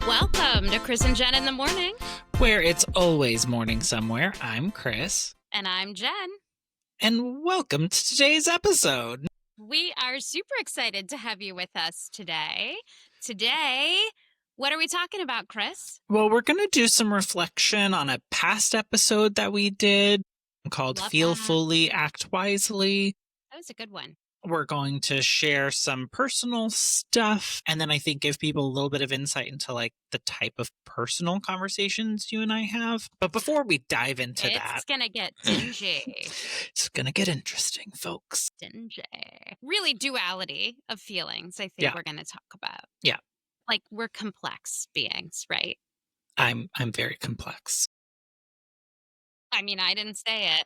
Welcome to Chris and Jen in the Morning. Where it's always morning somewhere. I'm Chris. And I'm Jen. And welcome to today's episode. We are super excited to have you with us today. Today, what are we talking about, Chris? Well, we're going to do some reflection on a past episode that we did called Love Feel that. Fully, Act Wisely. That was a good one. We're going to share some personal stuff and then I think give people a little bit of insight into like the type of personal conversations you and I have. But before we dive into that, it's going to get dingy. It's going to get interesting, folks. Dingy. Really duality of feelings, I think Yeah. we're going to talk about. Yeah. Like we're complex beings, right? I'm very complex. I mean, I didn't say it.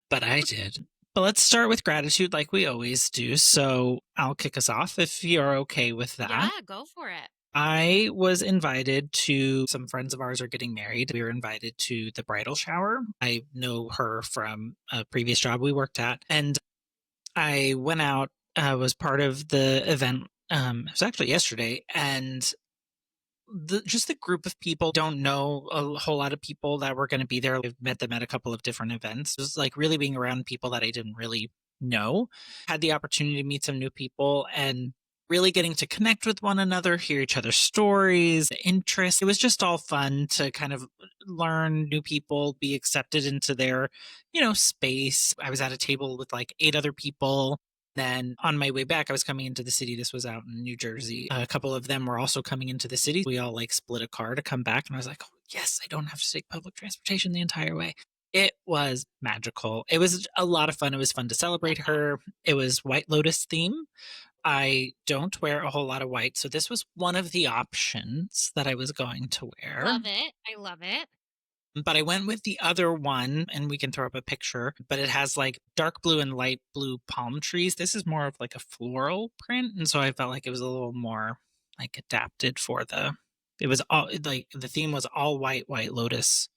But I did. But let's start with gratitude like we always do. So I'll kick us off if you're okay with that. Yeah, go for it. I was invited to, some friends of ours are getting married. We were invited to the bridal shower. I know her from a previous job we worked at. And I went out, was part of the event. It was actually yesterday. And just the group of people, don't know a whole lot of people that were going to be there. I've met them at a couple of different events. It was like really being around people that I didn't really know. Had the opportunity to meet some new people and really getting to connect with one another, hear each other's stories, interests. It was just all fun to kind of learn new people, be accepted into their, space. I was at a table with like 8 other people. Then on my way back, I was coming into the city. This was out in New Jersey. A couple of them were also coming into the city. We all like split a car to come back. And I was like, oh, yes, I don't have to take public transportation the entire way. It was magical. It was a lot of fun. It was fun to celebrate her. It was White Lotus theme. I don't wear a whole lot of white. So this was one of the options that I was going to wear. Love it. I love it. But I went with the other one, and we can throw up a picture, but it has like dark blue and light blue palm trees. This is more of like a floral print. And so I felt like it was a little more like adapted for it was all like the theme was all White Lotus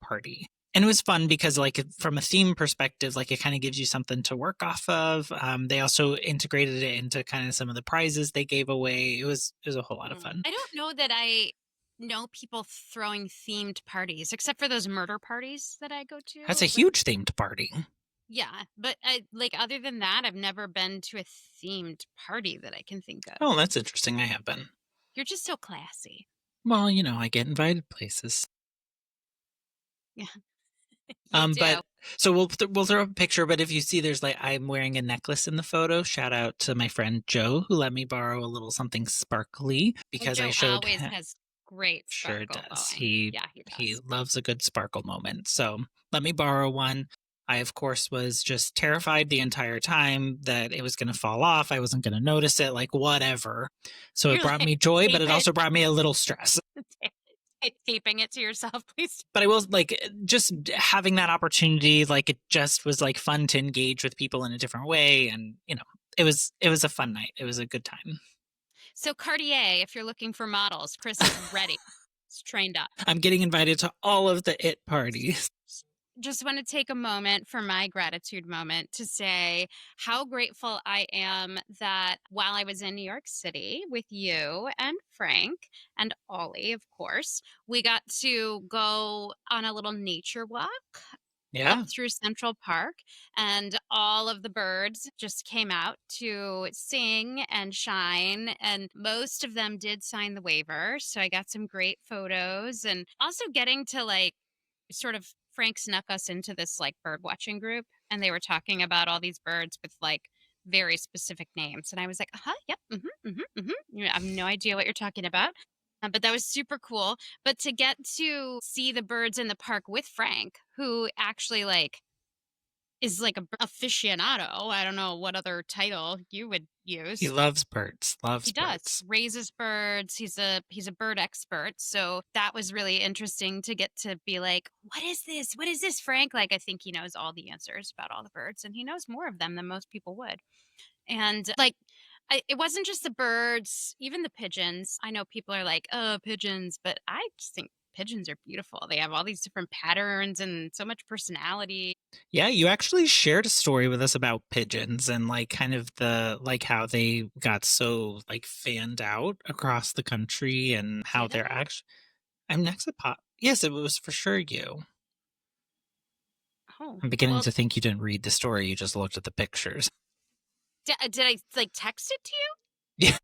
party. And it was fun because like from a theme perspective, like it kind of gives you something to work off of. They also integrated it into kind of some of the prizes they gave away. It was a whole lot of fun. I don't know that I know people throwing themed parties, except for those murder parties that I go to. That's a huge themed party. Yeah, but other than that, I've never been to a themed party that I can think of. Oh, that's interesting. I have been. You're just so classy. Well, I get invited places. Yeah. But so we'll throw up a picture. But if you see, there's like I'm wearing a necklace in the photo. Shout out to my friend Joe who let me borrow a little something sparkly because I showed always has great sparkle. Sure does. He loves a good sparkle moment. So let me borrow one. I, of course, was just terrified the entire time that it was going to fall off. I wasn't going to notice it, like whatever. So it brought me joy, but it also brought me a little stress. Taping it to yourself, please. But I will like just having that opportunity, like it just was like fun to engage with people in a different way. And, it was a fun night. It was a good time. So Cartier, if you're looking for models, Chris is ready. He's trained up. I'm getting invited to all of the IT parties. Just want to take a moment for my gratitude moment to say how grateful I am that while I was in New York City with you and Frank and Ollie, of course, we got to go on a little nature walk. Yeah. Up through Central Park, and all of the birds just came out to sing and shine, and most of them did sign the waiver. So I got some great photos, and also getting to like sort of Frank snuck us into this like bird watching group, and they were talking about all these birds with like very specific names, and I was like, yep, I have no idea what you're talking about. But that was super cool. But to get to see the birds in the park with Frank, who actually like is like a aficionado. I don't know what other title you would use. He loves birds. He does. Raises birds. He's a bird expert. So that was really interesting to get to be like, what is this? What is this, Frank? Like, I think he knows all the answers about all the birds, and he knows more of them than most people would. And like, it wasn't just the birds, even the pigeons. I know people are like, oh, pigeons, but I just think pigeons are beautiful. They have all these different patterns and so much personality. Yeah, you actually shared a story with us about pigeons and like kind of the like how they got so like fanned out across the country and how Did they're I? actually I'm next to pop. Yes, it was for sure you. Oh, I'm beginning well, to think you didn't read the story, you just looked at the pictures. did I like text it to you? Yeah.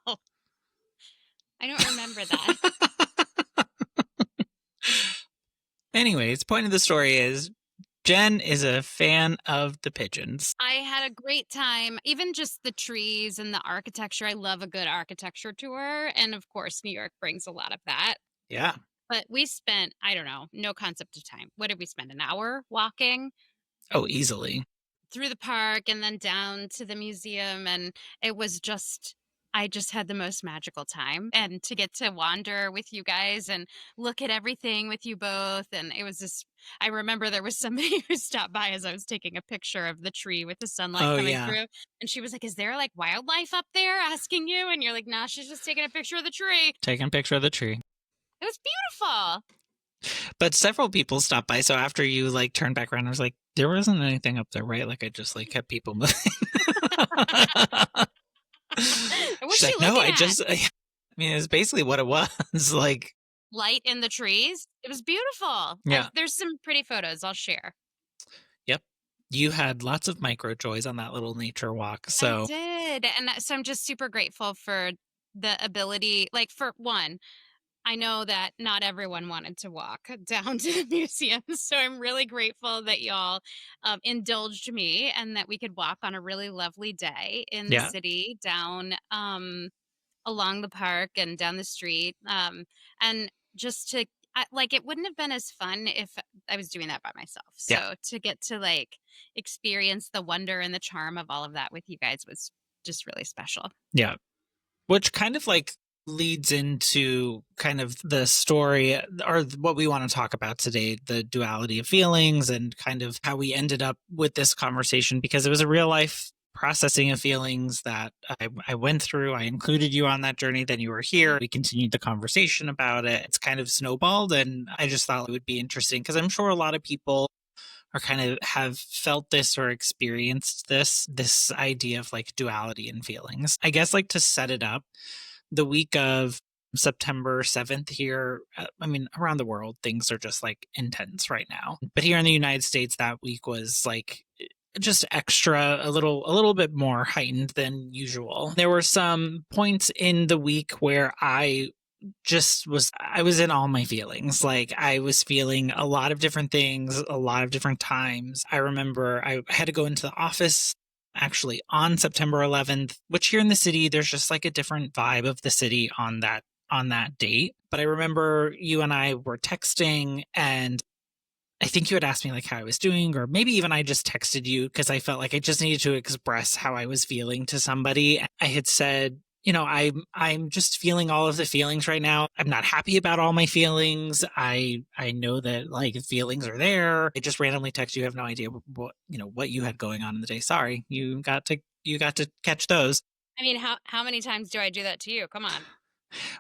Oh, I don't remember that. Anyways, point of the story is Jen is a fan of the pigeons. I had a great time. Even just the trees and the architecture. I love a good architecture tour. And of course, New York brings a lot of that. Yeah. But we spent, I don't know, no concept of time. What did we spend? An hour walking Oh, easily. through the park and then down to the museum. And it was just, I just had the most magical time. And to get to wander with you guys and look at everything with you both. And it was just, I remember there was somebody who stopped by as I was taking a picture of the tree with the sunlight Oh, coming yeah. through. And she was like, "Is there like wildlife up there asking you?" And you're like, "Nah, she's just taking a picture of the tree." Taking a picture of the tree. It was beautiful. But several people stopped by. So after you like turned back around, I was like, there wasn't anything up there, right? Like I just like kept people moving. What was She's she like, no, looking at? I mean, it's basically what it was. Like, Light in the trees. It was beautiful. yeah. There's some pretty photos I'll share. Yep. You had lots of micro joys on that little nature walk. I So, did. And so I'm just super grateful for the ability, like, for one, I know that not everyone wanted to walk down to the museum. So I'm really grateful that y'all indulged me and that we could walk on a really lovely day in the yeah. city down along the park and down the street. And just to, like, it wouldn't have been as fun if I was doing that by myself. Yeah. So to get to like experience the wonder and the charm of all of that with you guys was just really special. Yeah. Which kind of like leads into kind of the story or what we want to talk about today, the duality of feelings and kind of how we ended up with this conversation because it was a real life processing of feelings that I went through. I included you on that journey. Then you were here. We continued the conversation about it. It's kind of snowballed. And I just thought it would be interesting because I'm sure a lot of people are kind of have felt this or experienced this idea of like duality in feelings. I guess like to set it up, the week of September 7th here, I mean around the world things are just like intense right now. But here in the United States that week was like just extra a little bit more heightened than usual. There were some points in the week where I was in all my feelings. Like I was feeling a lot of different things, a lot of different times. I remember I had to go into the office actually on September 11th, which here in the city, there's just like a different vibe of the city on that date. But I remember you and I were texting and I think you had asked me like how I was doing, or maybe even I just texted you because I felt like I just needed to express how I was feeling to somebody. I had said, you know, I'm just feeling all of the feelings right now. I'm not happy about all my feelings. I know that like feelings are there. I just randomly text you. Have no idea what what you had going on in the day. Sorry, you got to catch those. I mean, how many times do I do that to you? Come on.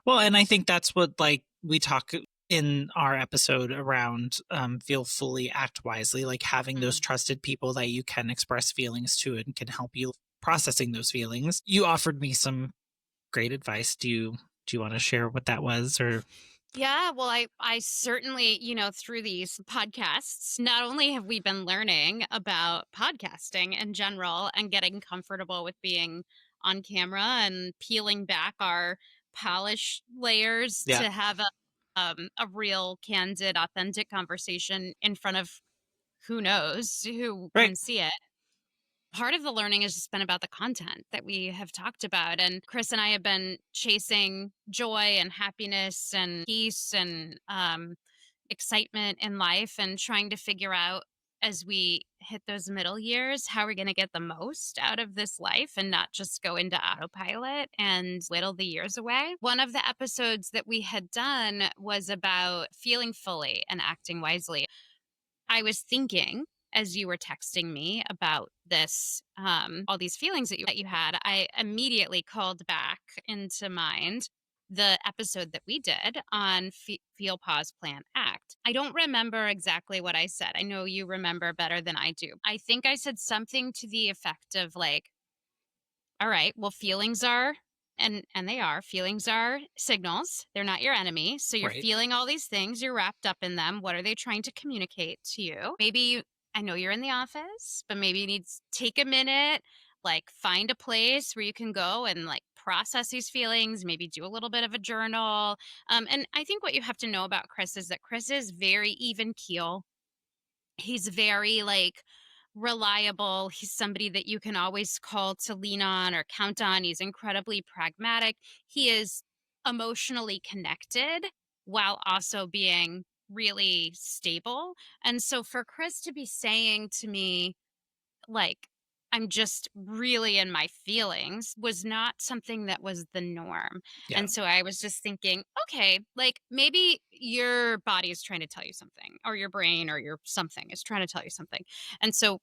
Well, and I think that's what like we talk in our episode around feel fully, act wisely, like having those Mm. trusted people that you can express feelings to and can help you processing those feelings. You offered me some great advice. Do you want to share what that was or Yeah, well, I certainly, through these podcasts, not only have we been learning about podcasting in general and getting comfortable with being on camera and peeling back our polish layers yeah, to have a real candid authentic conversation in front of who knows who right. can see it. Part of the learning has just been about the content that we have talked about. And Chris and I have been chasing joy and happiness and peace and excitement in life and trying to figure out as we hit those middle years how we're going to get the most out of this life and not just go into autopilot and whittle the years away. One of the episodes that we had done was about feeling fully and acting wisely. I was thinking as you were texting me about this, all these feelings that you had, I immediately called back into mind the episode that we did on Feel, Pause, Plan, Act. I don't remember exactly what I said. I know you remember better than I do. I think I said something to the effect of like, all right, well, feelings are, and they are, feelings are signals. They're not your enemy. So you're Right. feeling all these things, you're wrapped up in them. What are they trying to communicate to you? Maybe I know you're in the office, but maybe you need to take a minute, like find a place where you can go and like process these feelings, maybe do a little bit of a journal. And I think what you have to know about Chris is that Chris is very even keel. He's very like reliable. He's somebody that you can always call to lean on or count on. He's incredibly pragmatic. He is emotionally connected while also being really stable. And so for Chris to be saying to me, like, I'm just really in my feelings was not something that was the norm. Yeah. And so I was just thinking, okay, like maybe your body is trying to tell you something, or your brain or your something is trying to tell you something. And so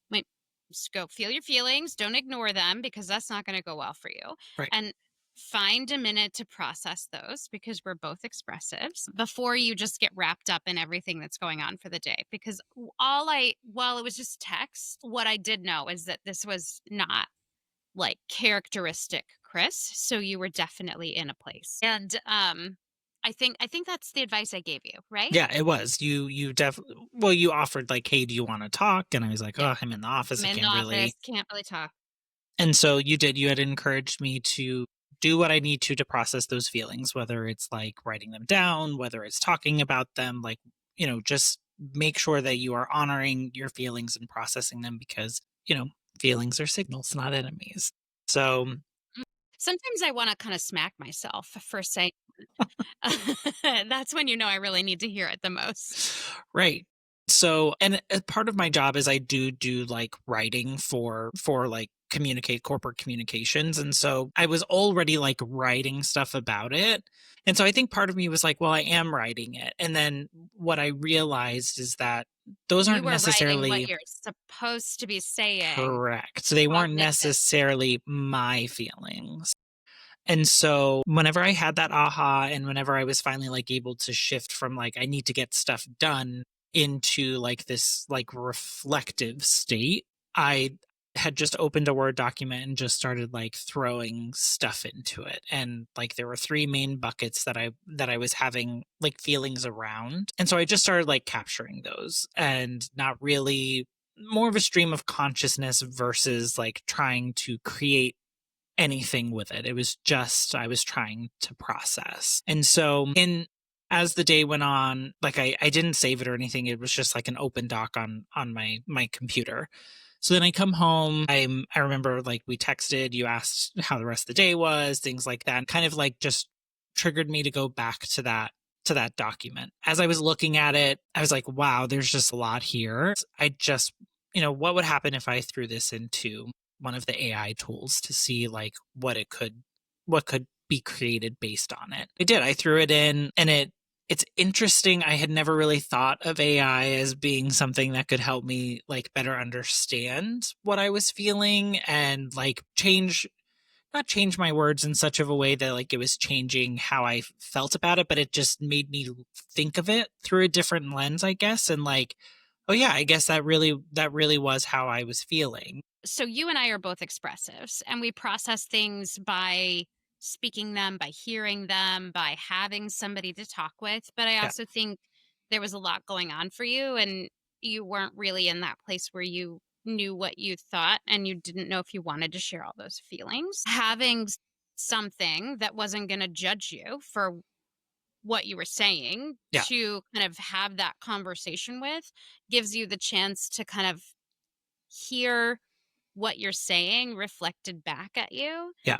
just go feel your feelings, don't ignore them because that's not going to go well for you. Right. And find a minute to process those because we're both expressives before you just get wrapped up in everything that's going on for the day. Because while it was just text, what I did know is that this was not like characteristic Chris. So you were definitely in a place. And I think that's the advice I gave you, right? Yeah, it was. You definitely, well, you offered like, "Hey, do you wanna talk?" And I was like, Yeah. "Oh, I'm in the office, I'm I in the can't office, really." can't really talk. And so you did. You had encouraged me to do what I need to process those feelings, whether it's like writing them down, whether it's talking about them, like, just make sure that you are honoring your feelings and processing them because, feelings are signals, not enemies. So, Sometimes I want to kind of smack myself for saying that's when you know I really need to hear it the most. right. So, and a part of my job is I do like writing for like communicate corporate communications, and so I was already like writing stuff about it. And so I think part of me was like, well, I am writing it. And then what I realized is that those You aren't were writing what necessarily you're supposed to be saying. correct. So they weren't Omit this. necessarily my feelings. And so whenever I had that aha and whenever I was finally like able to shift from like I need to get stuff done into like this like reflective state, I had just opened a Word document and just started like throwing stuff into it. And like there were three main buckets that I was having like feelings around. And so I just started like capturing those and not really more of a stream of consciousness versus like trying to create anything with it. It was just I was trying to process. And so in as the day went on, like I didn't save it or anything. It was just like an open doc on my computer. So then I come home. I remember like we texted, you asked how the rest of the day was, things like that. Kind of like just triggered me to go back to that document. As I was looking at it, I was like, wow, there's just a lot here. I just, what would happen if I threw this into one of the AI tools to see like what could be created based on it. I did. I threw it in and it's interesting. I had never really thought of AI as being something that could help me like better understand what I was feeling and like not change my words in such of a way that like it was changing how I felt about it, but it just made me think of it through a different lens, I guess. And like, oh yeah, I guess that really was how I was feeling. So you and I are both expressives and we process things by speaking them, by hearing them, by having somebody to talk with. But I Yeah. also think there was a lot going on for you and you weren't really in that place where you knew what you thought and you didn't know if you wanted to share all those feelings. Having something that wasn't going to judge you for what you were saying Yeah. to kind of have that conversation with gives you the chance to kind of hear what you're saying reflected back at you. Yeah.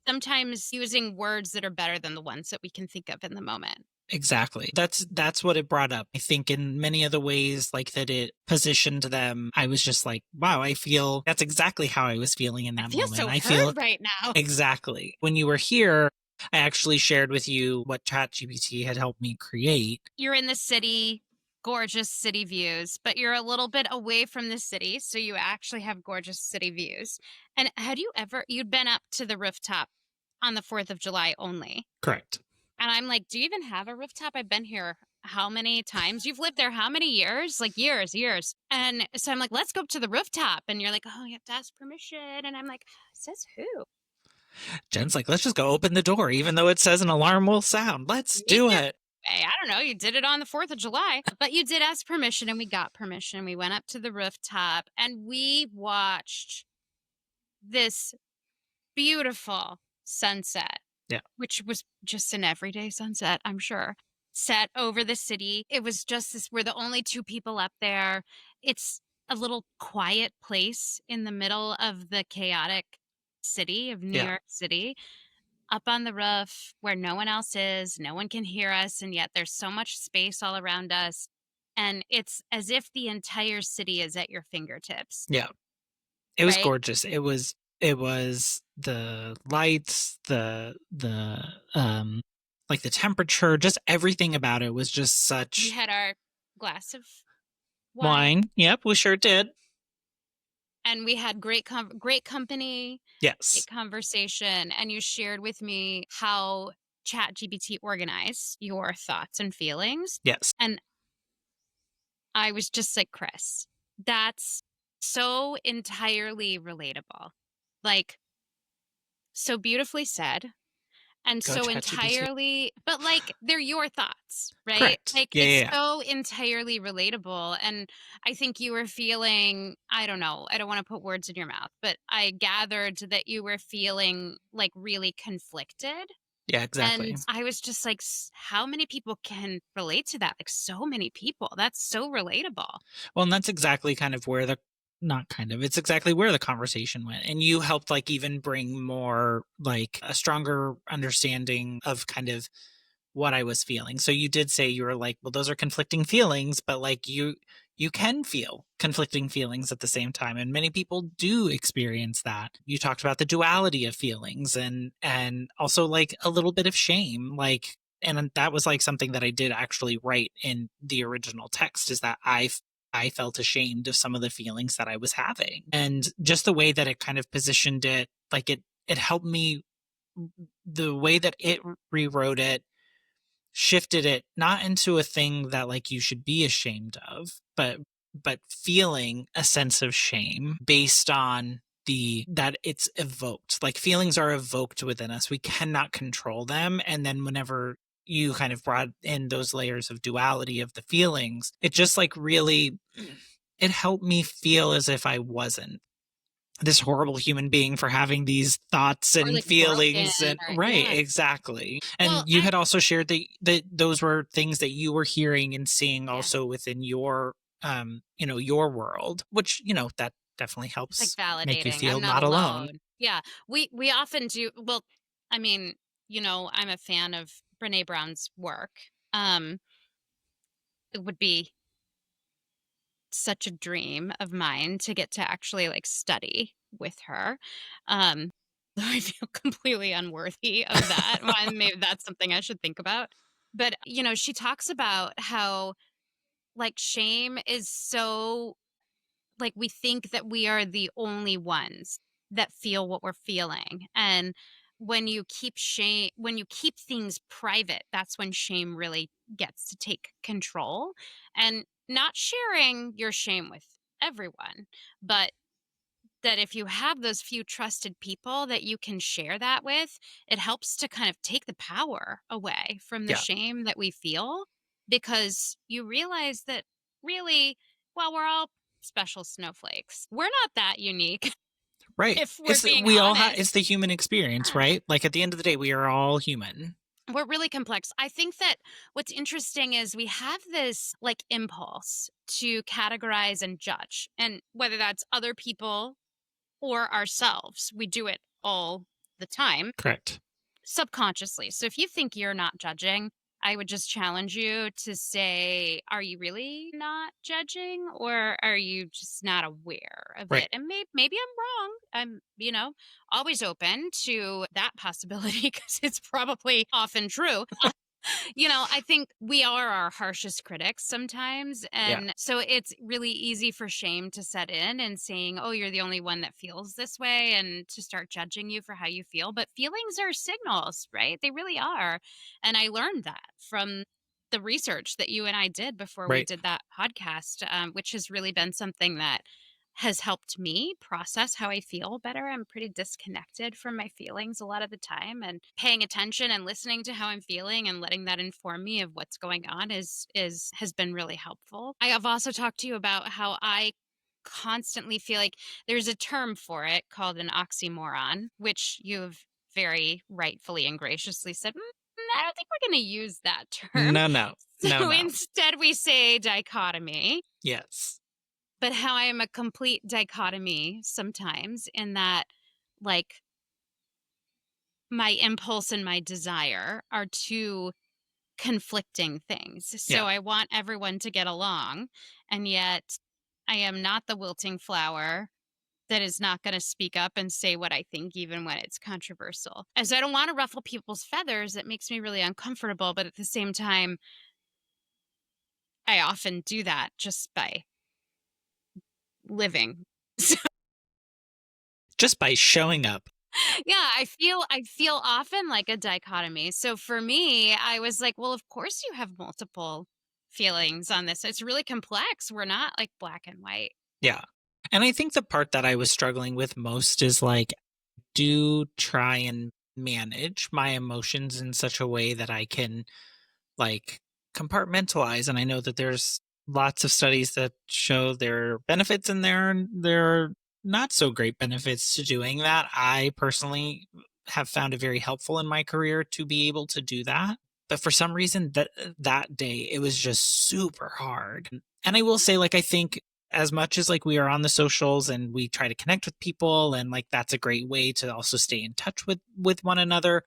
Sometimes using words that are better than the ones that we can think of in the moment. Exactly. That's what it brought up. I think in many of the ways like that it positioned them, I was just like, wow, I feel that's exactly how I was feeling in I that feel moment. so I feel heard right now. exactly. When you were here, I actually shared with you what ChatGPT had helped me create. You're in the city, gorgeous city views, but you're a little bit away from the city, so you actually have gorgeous city views. And had you'd been up to the rooftop on the 4th of July only? Correct. And I'm like, "Do you even have a rooftop? I've been here how many times? You've lived there how many years?" Like, "Years, years." And so I'm like, "Let's go up to the rooftop." And you're like, "Oh, you have to ask permission." And I'm like, "Says who?" Jen's like, let's just go open the door, even though it says an alarm will sound. Let's Me do too. it. Hey, I don't know, you did it on the 4th of July, but you did ask permission, and we got permission. We went up to the rooftop, and we watched this beautiful sunset, Yeah. which was just an everyday sunset, I'm sure, set over the city. It was just this, we're the only 2 people up there. It's a little quiet place in the middle of the chaotic city of New Yeah. York City, up on the roof where no one else is, no one can hear us, and yet there's so much space all around us. And it's as if the entire city is at your fingertips, Yeah. It was right? gorgeous. It was the lights, the like the temperature, just everything about it was just We such had our glass of wine, wine. Yep, we sure did. and we had great company, great Yes. conversation, and you shared with me how ChatGPT organized your thoughts and feelings, Yes. and I was just like, "Chris, that's so entirely relatable." Like, so beautifully said, and Go so ChatGPT. entirely, but, like, they're your thoughts, right? Correct. Like, Yeah, yeah, it's yeah. so entirely relatable, and I think you were feeling, I don't know, I don't wanna put words in your mouth, but I gathered that you were feeling, like, really conflicted, Yeah, exactly. and I was just like, how many people can relate to that?" Like, so many people. That's so relatable. Well, and that's exactly kind of where the not kind of, it's exactly where the conversation went. And you helped like even bring more like a stronger understanding of kind of what I was feeling. So you did say you were like, well, those are conflicting feelings, but like you can feel conflicting feelings at the same time and many people do experience that. You talked about the duality of feelings and also like a little bit of shame like and that was like something that I did actually write in the original text is that I felt ashamed of some of the feelings that I was having. And just the way that it kind of positioned it, like it helped me the way that it rewrote it shifted it not into a thing that like you should be ashamed of, but feeling a sense of shame based on the that it's evoked. Like feelings are evoked within us. We cannot control them. And then whenever you kind of brought in those layers of duality of the feelings, it just like really it helped me feel as if I wasn't this horrible human being for having these thoughts Or, and like, broken, feelings and or right yeah. exactly Well, and you and had also shared that those were things that you were hearing and seeing yeah. also within your your world which that definitely It's, like, helps make you validating. I'm feel not not alone. alone. Yeah. We often do, well, I mean, I'm a fan of Brené Brown's work. Um, it would be such a dream of mine to get to actually, like, study with her. Um, though I feel completely unworthy of that. Well, and maybe that's something I should think about. But, she talks about how, like, shame is so, like, we think that we are the only ones that feel what we're feeling, and when you keep things private, that's when shame really gets to take control, and not sharing your shame with everyone, but that if you have those few trusted people that you can share that with, it helps to kind of take the power away from the Yeah, shame that we feel, because you realize that really, well, we're all special snowflakes. We're not that unique right. if we're being We all have it's honest. the human experience, Yeah. right? Like at the end of the day we are all human. We're really complex. I think that what's interesting is we have this like impulse to categorize and judge, and whether that's other people or ourselves, we do it all the time Correct. subconsciously. So if you think you're not judging, I would just challenge you to say, are you really not judging, or are you just not aware of Right. it? And maybe I'm wrong. I'm, always open to that possibility because it's probably often true. I think we are our harshest critics sometimes. Yeah. And so it's really easy for shame to set in and saying, oh, you're the only one that feels this way, and to start judging you for how you feel. But feelings are signals, right? They really are. And I learned that from the research that you and I did before we Right. did that podcast, which has really been something that has helped me process how I feel better. I'm pretty disconnected from my feelings a lot of the time, and paying attention and listening to how I'm feeling and letting that inform me of what's going on is has been really helpful. I have also talked to you about how I constantly feel like there's a term for it called an oxymoron, which you've very rightfully and graciously said, I don't think we're going to use that term. No, no. No, So no. instead, we say dichotomy. Yes. But how I am a complete dichotomy sometimes, in that, like, my impulse and my desire are two conflicting things. Yeah. So I want everyone to get along, and yet I am not the wilting flower that is not going to speak up and say what I think, even when it's controversial. And so I don't want to ruffle people's feathers. It makes me really uncomfortable. But at the same time, I often do that just by living. Just by showing up. Yeah, I feel often like a dichotomy. So for me, I was like, well, of course you have multiple feelings on this. It's really complex. We're not like black and white. Yeah. And I think the part that I was struggling with most is like, do try and manage my emotions in such a way that I can like compartmentalize. And I know that there's lots of studies that show there are benefits and there are not so great benefits to doing that. I personally have found it very helpful in my career to be able to do that. But for some reason that day it was just super hard. And I will say, like, I think as much as like we are on the socials and we try to connect with people and like that's a great way to also stay in touch with one another,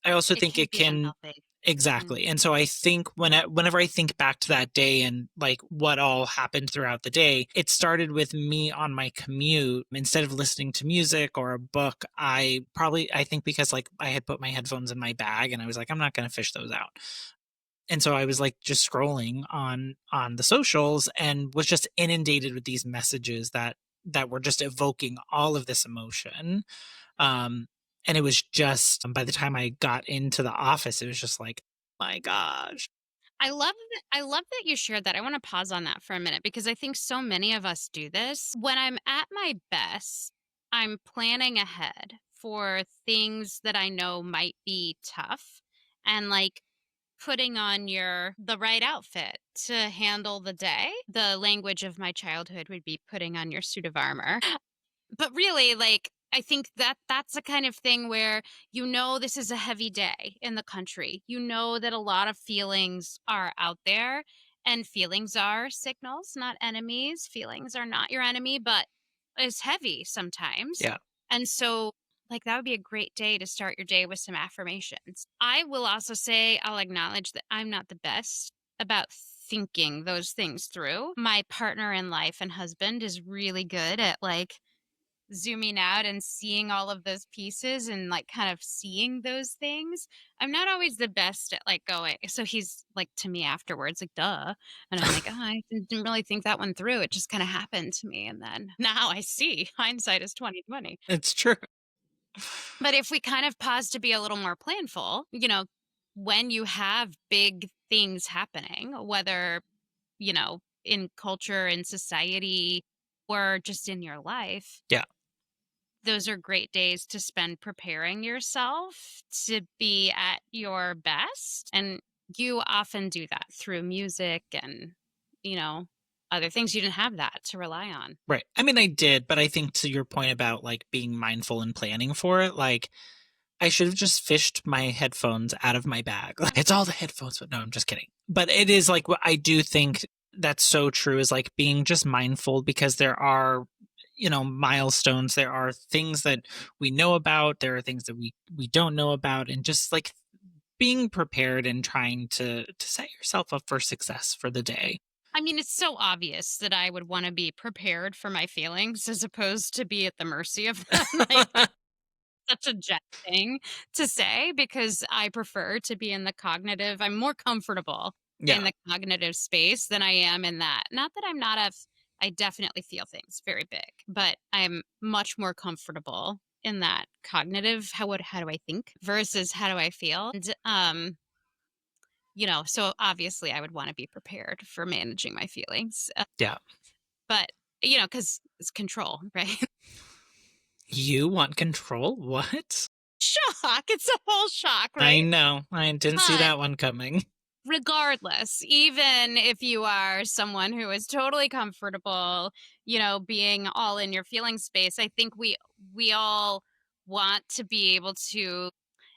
I also It think can it be can. unhealthy. Mm. Exactly. And so I think whenever I think back to that day and like what all happened throughout the day, it started with me on my commute. Instead of listening to music or a book, I think because like I had put my headphones in my bag and I was like, I'm not going to fish those out. And so I was like just scrolling on the socials and was just inundated with these messages that were just evoking all of this emotion. And it was just by the time I got into the office, it was just like, my gosh. I love that you shared that. I want to pause on that for a minute, because I think so many of us do this. When I'm at my best, I'm planning ahead for things that I know might be tough, and like putting on your the right outfit to handle the day. The language of my childhood would be putting on your suit of armor. But really, like, I think that that's the kind of thing where, this is a heavy day in the country. You know that a lot of feelings are out there, and feelings are signals, not enemies. Feelings are not your enemy, but it's heavy sometimes. Yeah. And so, like, that would be a great day to start your day with some affirmations. I will also say, I'll acknowledge that I'm not the best about thinking those things through. My partner in life and husband is really good at, like, zooming out and seeing all of those pieces and like kind of seeing those things. I'm not always the best at like going. So he's like to me afterwards, like, duh. And I'm like, oh, I didn't really think that one through. It just kind of happened to me. And then now I see hindsight is 2020. It's true. But if we kind of pause to be a little more planful, when you have big things happening, whether, in culture, in society, or just in your life, Yeah. those are great days to spend preparing yourself to be at your best. And you often do that through music and, you know, other things. You didn't have that to rely on. Right. I mean, I did, but I think to your point about like being mindful and planning for it, like I should have just fished my headphones out of my bag. Like, it's all the headphones, but no, I'm just kidding. But it is like what I do think that's so true is like being just mindful because there are, milestones. There are things that we know about. There are things that we don't know about, and just like being prepared and trying to set yourself up for success for the day. I mean, it's so obvious that I would want to be prepared for my feelings as opposed to be at the mercy of them. Like, such a Jen thing to say because I prefer to be in the cognitive. I'm more comfortable Yeah. in the cognitive space than I am in that. Not that I'm not a I definitely feel things very big, but I'm much more comfortable in that cognitive how do I think versus how do I feel? And so obviously I would want to be prepared for managing my feelings. Yeah. But cuz it's control, right? You want control? What? Shock. It's a whole shock, I right? know. I didn't see But that one coming. regardless, even if you are someone who is totally comfortable, being all in your feeling space, I think we all want to be able to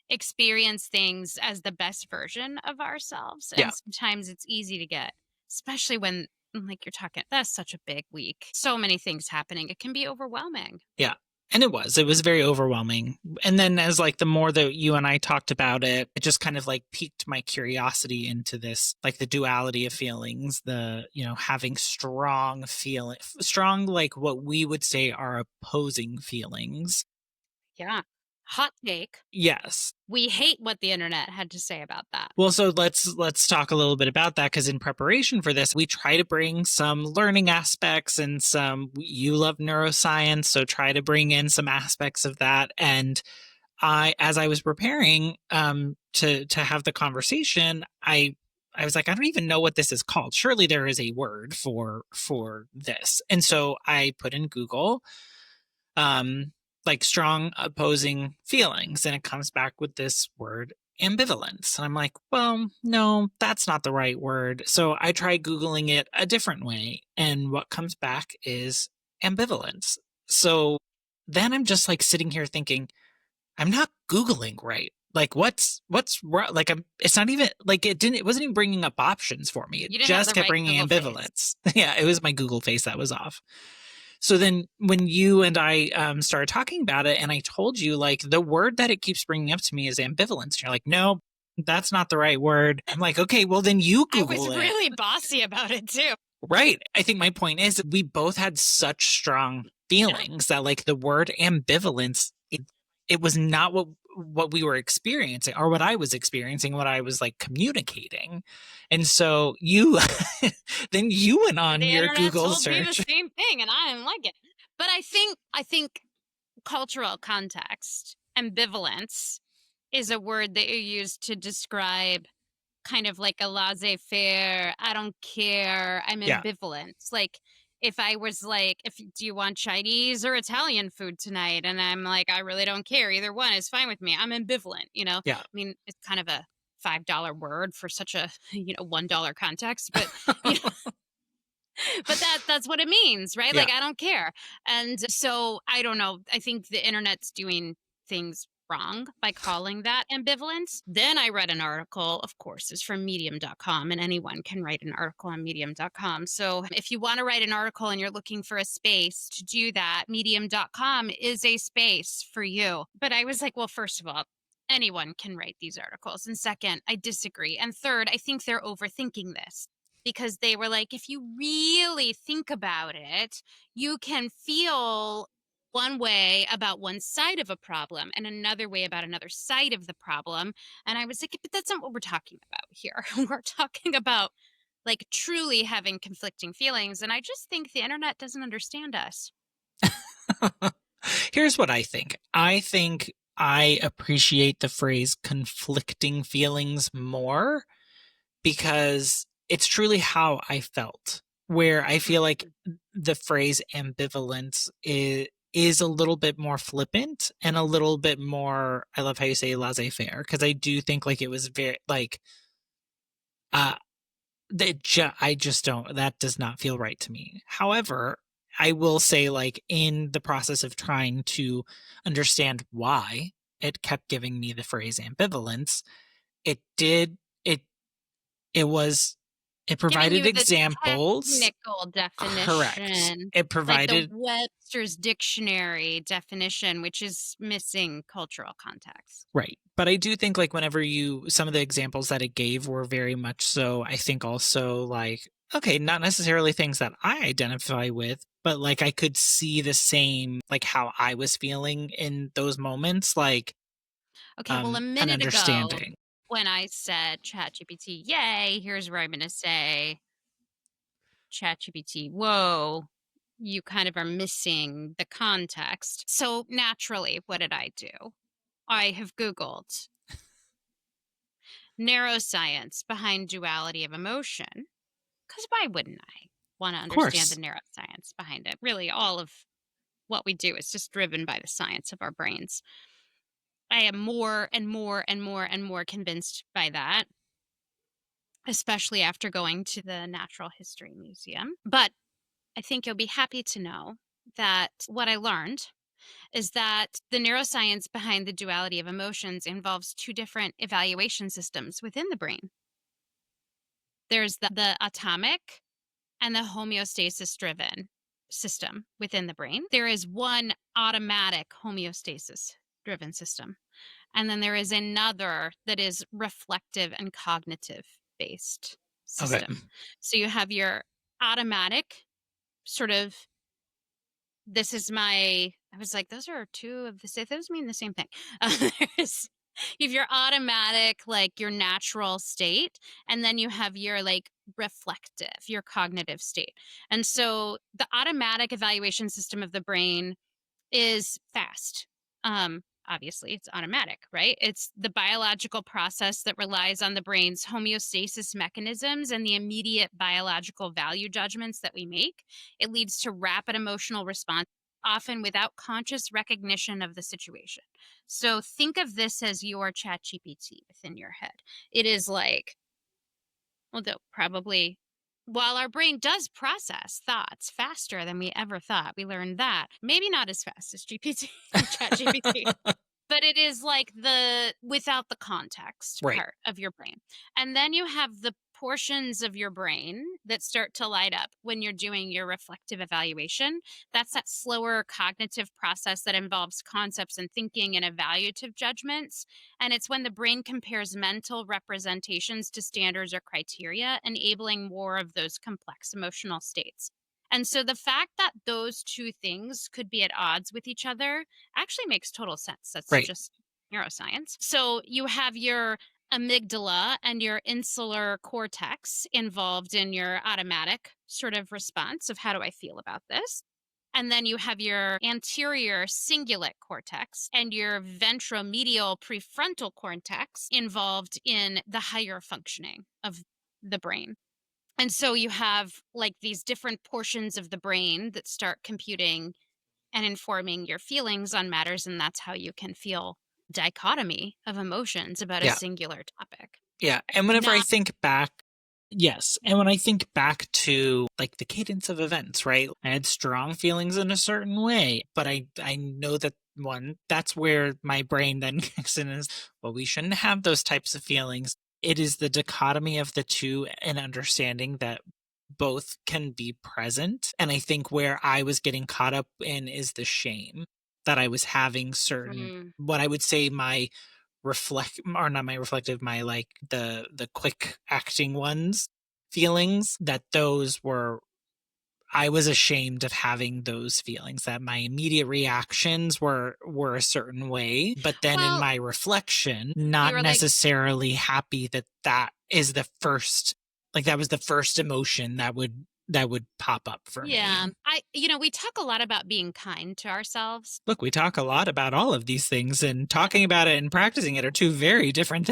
experience things as the best version of ourselves. Yeah. And sometimes it's easy to get, especially when like you're talking, that's such a big week. So many things happening. It can be overwhelming. Yeah. And it was very overwhelming. And then as like the more that you and I talked about it, it just kind of like piqued my curiosity into this, like the duality of feelings, having strong, like what we would say are opposing feelings. Yeah. Hot take. Yes. We hate what the internet had to say about that. Well, so let's talk a little bit about that because in preparation for this, we try to bring some learning aspects and some. You love neuroscience, so try to bring in some aspects of that. And as I was preparing to have the conversation, I was like, I don't even know what this is called. Surely there is a word for this. And so I put in Google um, like strong opposing feelings. And it comes back with this word ambivalence. And I'm like, well, no, that's not the right word. So I try Googling it a different way. And what comes back is ambivalence. So then I'm just like sitting here thinking, I'm not Googling right. Like what's wrong? Like it's not even like it wasn't even bringing up options for me. It You didn't have just the kept right bringing Google face. ambivalence. Yeah, it was my Google face that was off. So then when you and I started talking about it and I told you like the word that it keeps bringing up to me is ambivalence. And you're like, no, that's not the right word. I'm like, okay, well then you I was Google it. really bossy about it too. Right. I think my point is we both had such strong Yeah. feelings that like the word ambivalence, it was not what we were experiencing or what I was experiencing, what I was like communicating. And so you then you went on The your internet Google told me the search. same thing and I didn't like it. But I think cultural context, ambivalence is a word that you use to describe kind of like a laissez-faire, I don't care, I'm Yeah. ambivalent. Like if I was like, if do you want Chinese or Italian food tonight? And I'm like, I really don't care. Either one is fine with me. I'm ambivalent. I Yeah. mean, it's kind of a $5 word for such a, $1 context, but you know, but that's what it means, right? Yeah. Like I don't care. And so I don't know. I think the internet's doing things wrong by calling that ambivalence. Then I read an article, of course, it's from medium.com and anyone can write an article on medium.com. So if you want to write an article and you're looking for a space to do that, medium.com is a space for you. But I was like, well, first of all, anyone can write these articles. And second, I disagree. And third, I think they're overthinking this because they were like, if you really think about it, you can feel one way about one side of a problem and another way about another side of the problem. And I was like, but that's not what we're talking about here. We're talking about like truly having conflicting feelings. And I just think the internet doesn't understand us. Here's what I think. I think I appreciate the phrase conflicting feelings more because it's truly how I felt. Where I feel like Mhm. the phrase ambivalence is a little bit more flippant and a little bit more, I love how you say laissez-faire, because I do think like it was very like uh I just don't, that does not feel right to me. However, I will say, like, in the process of trying to understand why it kept giving me the phrase ambivalence, it did, it was, it Giving provided you the examples. technical Correct. definition, It like the provided, Webster's dictionary definition, which is missing cultural context. right. But I do think, like, whenever some of the examples that it gave were very much so, I think also, like, okay, not necessarily things that I identify with, but like I could see the same, like how I was feeling in those moments, like Okay, well, a an minute ago, understanding. when I said ChatGPT, yay, here's where I'm going to say ChatGPT, whoa, you kind of are missing the context. So naturally, what did I do? I have Googled neuroscience behind duality of emotion, because why wouldn't I want to Of understand the course. neuroscience behind it? Really, all of what we do is just driven by the science of our brains. I am more and more and more and more convinced by that, especially after going to the Natural History Museum. But I think you'll be happy to know that what I learned is that the neuroscience behind the duality of emotions involves two different evaluation systems within the brain. There's the atomic and the homeostasis driven system within the brain. There is one automatic homeostasis driven system. And then there is another that is reflective and cognitive based Okay. system. So you have your automatic sort of, this is my, I was like, those are two of the same, those mean the same thing. There's, you have your automatic, like your natural state, and then you have your like reflective, your cognitive state. And so the automatic evaluation system of the brain is fast. Obviously, it's automatic, right? It's the biological process that relies on the brain's homeostasis mechanisms and the immediate biological value judgments that we make. It leads to rapid emotional response, often without conscious recognition of the situation. So think of this as your chat GPT within your head. It is like, well, they'll probably, while our brain does process thoughts faster than we ever thought, we learned that. Maybe not as fast as GPT, Chat GPT, but it is like the without the context Right. part of your brain. And then you have the portions of your brain that start to light up when you're doing your reflective evaluation. That's that slower cognitive process that involves concepts and thinking and evaluative judgments. And it's when the brain compares mental representations to standards or criteria, enabling more of those complex emotional states. And so the fact that those two things could be at odds with each other actually makes total sense. That's Right. just neuroscience. So you have your amygdala and your insular cortex involved in your automatic sort of response of how do I feel about this? And then you have your anterior cingulate cortex and your ventromedial prefrontal cortex involved in the higher functioning of the brain. And so you have like these different portions of the brain that start computing and informing your feelings on matters. And that's how you can feel dichotomy of emotions about a Yeah. singular topic. Yeah. And whenever I Not, think back, yes. And when I think back to like the cadence of events, right? I had strong feelings in a certain way, but I know that one, that's where my brain then kicks in is, well, we shouldn't have those types of feelings. It is the dichotomy of the two and understanding that both can be present. And I think where I was getting caught up in is the shame that I was having certain, mm, what I would say my reflect, or not my reflective, my like the quick acting ones feelings, that those were, I was ashamed of having those feelings, that my immediate reactions were a certain way, but then in well, my reflection you not were like, necessarily happy that that is the first, like that was the first emotion that would pop up for me. yeah, we talk a lot about being kind to ourselves. Look, we talk a lot about all of these things, and talking about it and practicing it are two very different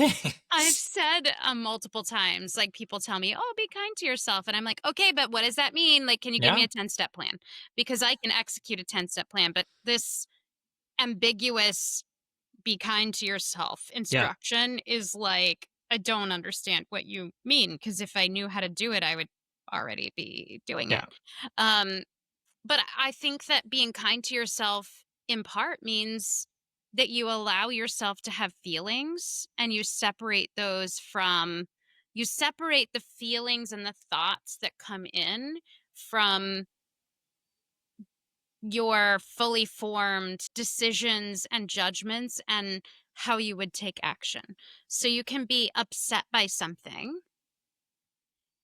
I've things. said multiple times, like people tell me, oh, be kind to yourself. And I'm like, okay, but what does that mean? Like, can you give me Yeah. a 10-step plan? Because I can execute a 10-step plan, but this ambiguous be kind to yourself Yeah. instruction is like, I don't understand what you mean. Because if I knew how to do it, I would already be doing it. Yeah. Um, but I think that being kind to yourself in part means that you allow yourself to have feelings and you separate the feelings and the thoughts that come in from your fully formed decisions and judgments and how you would take action. So you can be upset by something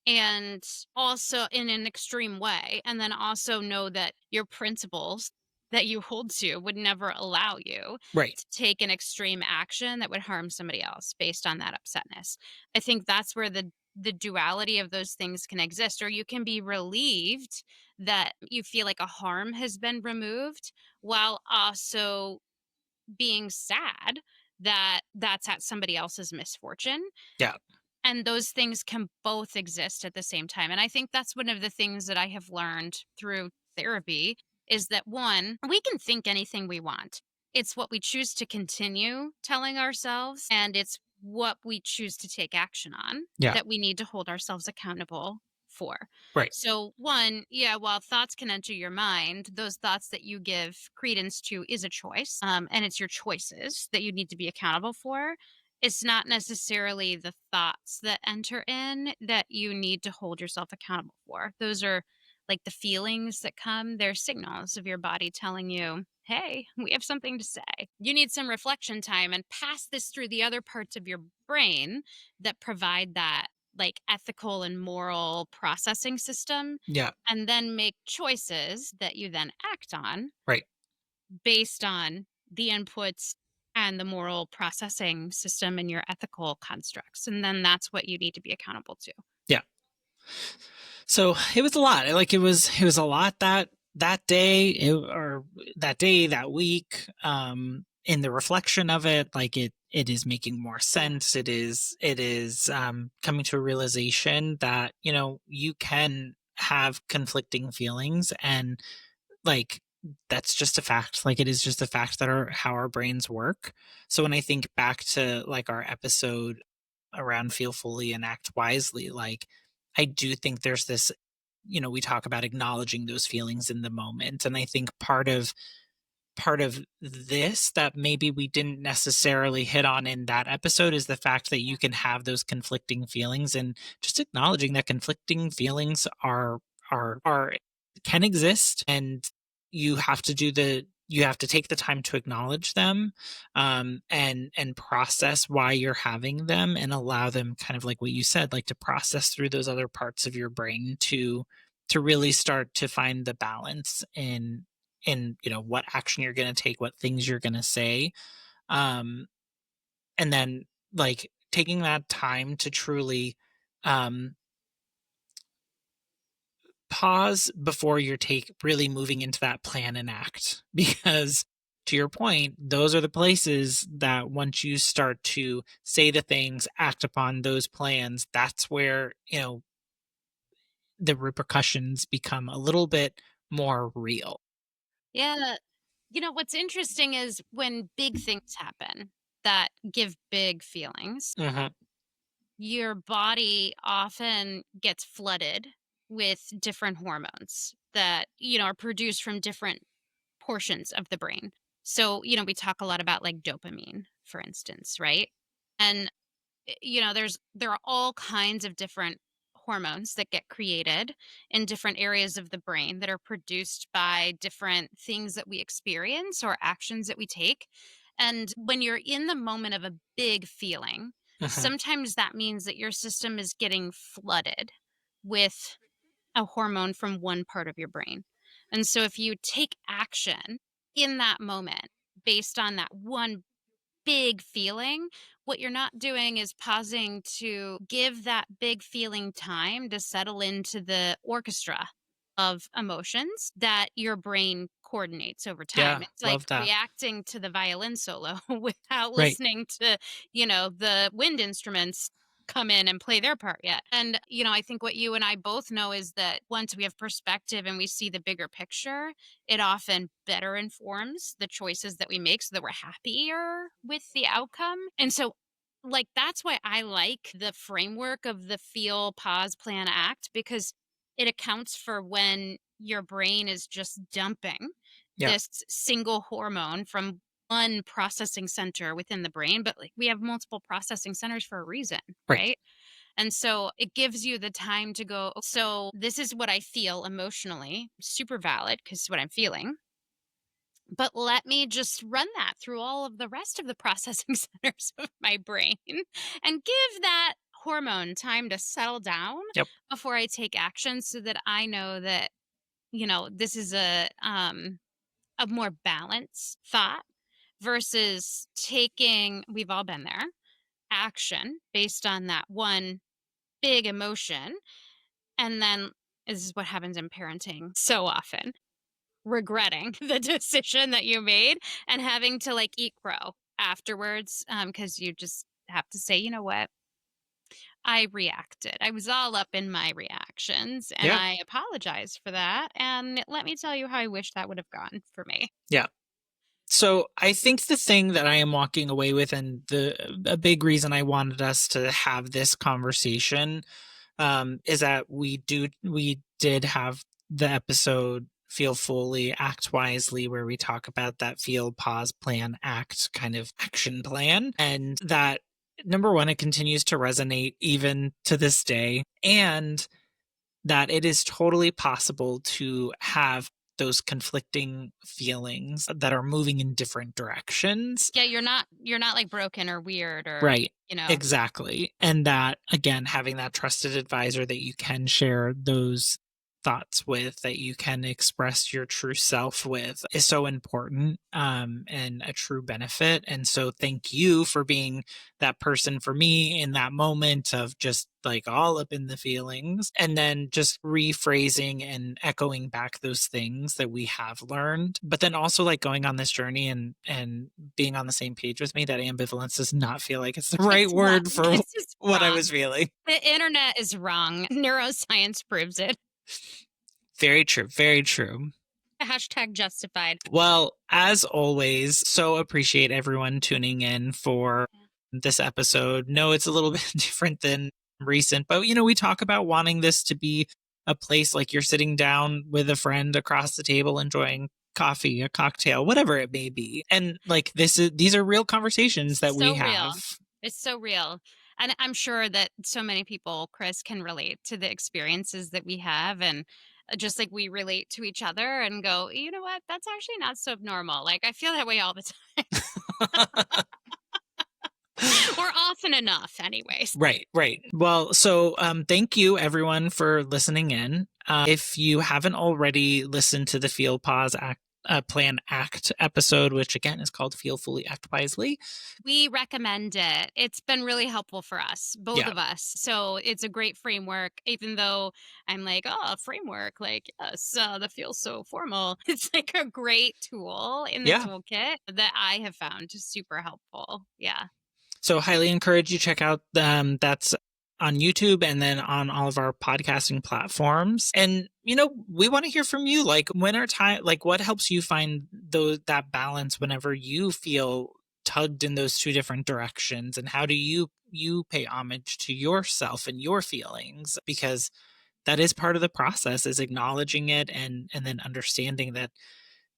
and also in an extreme way, and then also know that your principles that you hold to would never allow you Right. to take an extreme action that would harm somebody else based on that upsetness. I think that's where the duality of those things can exist, or you can be relieved that you feel like a harm has been removed while also being sad that that's at somebody else's misfortune, Yeah. and those things can both exist at the same time. And I think that's one of the things that I have learned through therapy is that one, we can think anything we want. It's what we choose to continue telling ourselves, and it's what we choose to take action on Yeah. that we need to hold ourselves accountable for. Right. So, one, yeah, while thoughts can enter your mind, those thoughts that you give credence to is a choice, and it's your choices that you need to be accountable for. It's not necessarily the thoughts that enter in that you need to hold yourself accountable for. Those are like the feelings that come, they're signals of your body telling you, hey, we have something to say. You need some reflection time and pass this through the other parts of your brain that provide that like ethical and moral processing system, Yeah. and then make choices that you then act on Right. based on the inputs and the moral processing system and your ethical constructs. And then that's what you need to be accountable to. Yeah. So it was a lot. It was a lot that day or that day, that week. In the reflection of it, like it is making more sense. It is coming to a realization that, you can have conflicting feelings, and like that's just a fact. Like it is just a fact that our how our brains work. So when I think back to like our episode around feel fully and act wisely, like I do think there's this, we talk about acknowledging those feelings in the moment. And I think part of this that maybe we didn't necessarily hit on in that episode is the fact that you can have those conflicting feelings, and just acknowledging that conflicting feelings are can exist, and you have to take the time to acknowledge them, and process why you're having them, and allow them, kind of like what you said, like to process through those other parts of your brain to really start to find the balance in what action you're going to take, what things you're going to say, um and then like taking that time to truly um pause before you're take really moving into that plan and act, because to your point, those are the places that once you start to say the things, act upon those plans, that's where the repercussions become a little bit more real. Yeah. What's interesting is when big things happen that give big feelings, Hmm. your body often gets flooded with different hormones that, are produced from different portions of the brain. So, we talk a lot about like dopamine, for instance, right? And there are all kinds of different hormones that get created in different areas of the brain that are produced by different things that we experience or actions that we take. And when you're in the moment of a big feeling, Hmm. sometimes that means that your system is getting flooded with a hormone from one part of your brain. And so if you take action in that moment based on that one big feeling, what you're not doing is pausing to give that big feeling time to settle into the orchestra of emotions that your brain coordinates over time. Yeah, It's like love that. reacting to the violin solo without Right. listening to, the wind instruments come in and play their part yet. And, I think what you and I both know is that once we have perspective and we see the bigger picture, it often better informs the choices that we make so that we're happier with the outcome. And so, like, that's why I like the framework of the feel, pause, plan, act, because it accounts for when your brain is just dumping Yeah. this single hormone from one processing center within the brain. But like, we have multiple processing centers for a reason, Right. right? And so it gives you the time to go, so this is what I feel emotionally, super valid because it's what I'm feeling. But let me just run that through all of the rest of the processing centers of my brain and give that hormone time to settle down Yep. before I take action so that I know that, this is a more balanced thought versus taking, we've all been there, action based on that one big emotion. And then this is what happens in parenting so often, regretting the decision that you made and having to like eat crow afterwards, because you just have to say, you know what? I reacted. I was all up in my reactions and Yeah. I apologize for that. And let me tell you how I wish that would have gone for me. Yeah. So I think the thing that I am walking away with, and the a big reason I wanted us to have this conversation, is that we did have the episode Feel Fully, Act Wisely, where we talk about that feel, pause, plan, act kind of action plan. And that, number one, it continues to resonate even to this day. And that it is totally possible to have those conflicting feelings that are moving in different directions. Yeah, you're not like broken or weird or, Right. you know, Exactly. And that, again, having that trusted advisor that you can share those thoughts with, that you can express your true self with, is so important, and a true benefit. And so thank you for being that person for me in that moment of just like all up in the feelings, and then just rephrasing and echoing back those things that we have learned, but then also like going on this journey and being on the same page with me that ambivalence does not feel like it's the right it's not. word for It's just what I wrong. was feeling. The internet is wrong. Neuroscience proves it. Very true. Very true. Hashtag justified. Well, as always, so appreciate everyone tuning in for this episode. No, it's a little bit different than recent, but we talk about wanting this to be a place like you're sitting down with a friend across the table enjoying coffee, a cocktail, whatever it may be. And like these are real conversations that we So real. have. It's so real. And I'm sure that so many people, Chris, can relate to the experiences that we have. And just like we relate to each other and go, you know what? That's actually not so abnormal. Like I feel that way all the time or often enough, anyways. Right, right. Well, so thank you everyone for listening in. If you haven't already listened to the Feel Pause Act Plan Act episode, which again is called Feel Fully Act Wisely. We recommend it. It's been really helpful for us, both Yeah. of us. So it's a great framework, even though I'm like, oh, a framework, like, yes, that feels so formal. It's like a great tool in the Yeah. toolkit that I have found just super helpful. Yeah. So highly encourage you check out that's on YouTube and then on all of our podcasting platforms. And we want to hear from you. Like what helps you find that balance whenever you feel tugged in those two different directions, and how do you pay homage to yourself and your feelings, because that is part of the process, is acknowledging it and then understanding that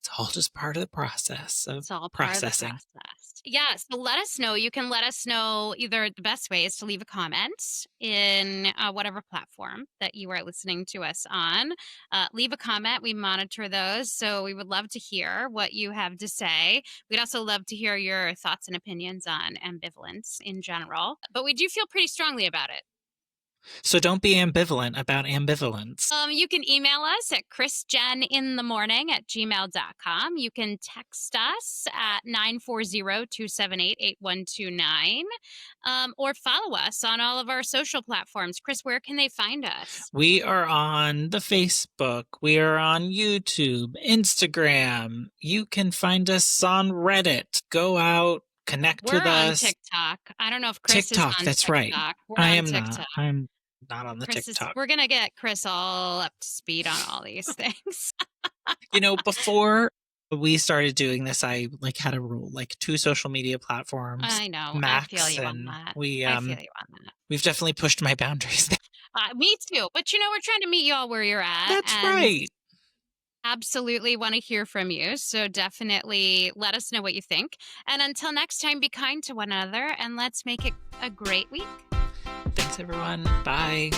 it's all just part of the process of It's all part of the processing. process. Yeah. So let us know. You can let us know either the best way is to leave a comment in whatever platform that you are listening to us on. Leave a comment. We monitor those. So we would love to hear what you have to say. We'd also love to hear your thoughts and opinions on ambivalence in general. But we do feel pretty strongly about it. So don't be ambivalent about ambivalence. You can email us at chrisjeninthemorning@gmail.com. You can text us at 940-278-8129, or follow us on all of our social platforms. Chris, where can they find us? We are on the Facebook. We are on YouTube, Instagram. You can find us on Reddit. Go out, connect We're with on us. TikTok. I don't know if Chris is TikTok, on that's right. TikTok. We're I on am not. TikTok. I'm not on the Chris is, TikTok. we're going to get Chris all up to speed on all these things. Before we started doing this, I had a rule, like 2 social media platforms I know. I feel max, you on and that. I feel you on that. we've definitely pushed my boundaries there. Me too. But we're trying to meet you all where you're at. That's And right. absolutely want to hear from you. So definitely let us know what you think. And until next time, be kind to one another and let's make it a great week. Thanks everyone. Bye.